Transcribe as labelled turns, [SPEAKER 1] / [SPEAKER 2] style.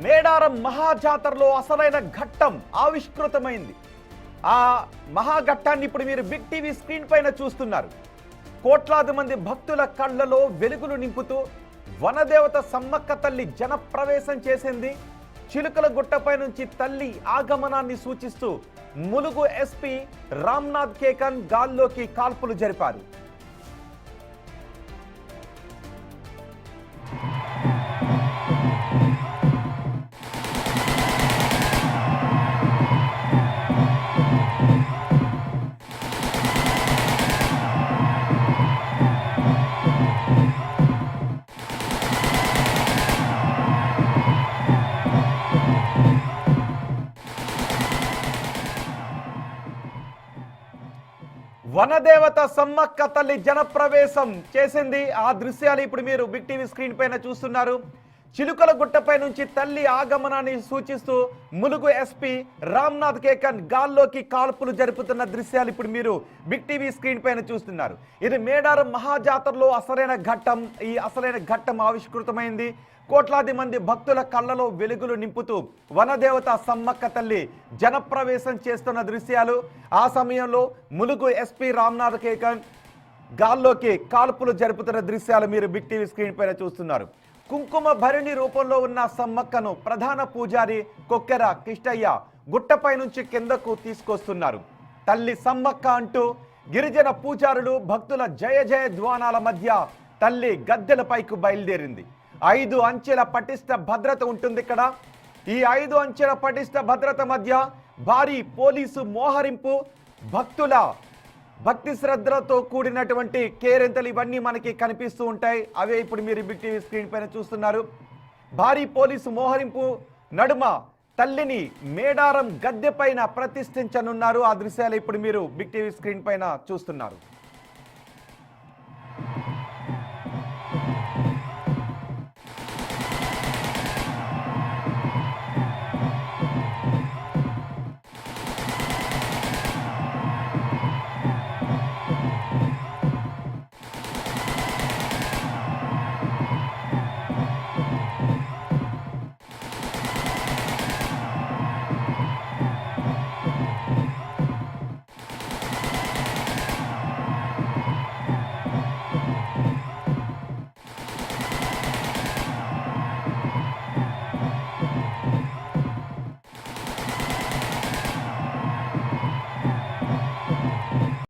[SPEAKER 1] మేడారం మహాజాతరలో అసలైన ఘట్టం ఆవిష్కృతమైంది. ఆ మహాఘట్టాన్ని ఇప్పుడు మీరు బిగ్ టీవీ స్క్రీన్ పైన చూస్తున్నారు. కోట్లాది మంది భక్తుల కళ్ళలో వెలుగులు నింపుతూ వనదేవత సమ్మక్క తల్లి జనప్రవేశం చేసింది. చిలుకల గుట్టపై నుంచి తల్లి ఆగమనాన్ని సూచిస్తూ ములుగు ఎస్పీ రామ్నాథ్ కేకన్ గాల్లోకి కాల్పులు జరిపారు. వనదేవత సమ్మక్క తల్లి జనప్రవేశం చేసింది. ఆ దృశ్యాలు ఇప్పుడు మీరు బిగ్ టీవీ స్క్రీన్ పైన చూస్తున్నారు. చిలుకల గుట్టపై నుంచి తల్లి ఆగమనాన్ని సూచిస్తూ ములుగు ఎస్పీ రామ్నాథ్ కేకన్ గాల్లోకి కాల్పులు జరుపుతున్న దృశ్యాలు ఇప్పుడు మీరు బిగ్ టీవీ స్క్రీన్ పైన చూస్తున్నారు. ఇది మేడారం మహాజాతరలో అసలైన ఘట్టం. ఈ అసలైన ఘట్టం ఆవిష్కృతమైంది. కోట్లాది మంది భక్తుల కళ్ళలో వెలుగులు నింపుతూ వనదేవత సమ్మక్క తల్లి జనప్రవేశం చేస్తున్న దృశ్యాలు. ఆ సమయంలో ములుగు ఎస్పీ రామ్నాథ్ కేకన్ గాల్లోకి కాల్పులు జరుపుతున్న దృశ్యాలు మీరు బిగ్ టీవీ స్క్రీన్ పైన చూస్తున్నారు. కుంకుమ భరిణి రూపంలో ఉన్న సమ్మక్కను ప్రధాన పూజారి కొక్కెర కిష్టయ్య గుట్టపై నుంచి కిందకు తీసుకొస్తున్నారు. తల్లి సమ్మక్క అంటూ గిరిజన పూజారులు భక్తుల జయ జయ ధ్వానాల మధ్య తల్లి గద్దెలపైకి బయలుదేరింది. 5 అంచెల పటిష్ట భద్రత ఉంటుంది ఇక్కడ. ఈ 5 అంచెల పటిష్ట భద్రత మధ్య భారీ పోలీసు మోహరింపు, భక్తుల భక్తి శ్రద్ధలతో కూడినటువంటి కేరింతలు ఇవన్నీ మనకి కనిపిస్తూ ఉంటాయి. అవే ఇప్పుడు మీరు బిగ్ టీవీ స్క్రీన్ పైన చూస్తున్నారు. భారీ పోలీసు మోహరింపు నడుమ తల్లిని మేడారం గద్దె పైన ప్రతిష్ఠించనున్నారు. ఆ దృశ్యాలు ఇప్పుడు మీరు బిగ్ టీవీ స్క్రీన్ పైన చూస్తున్నారు.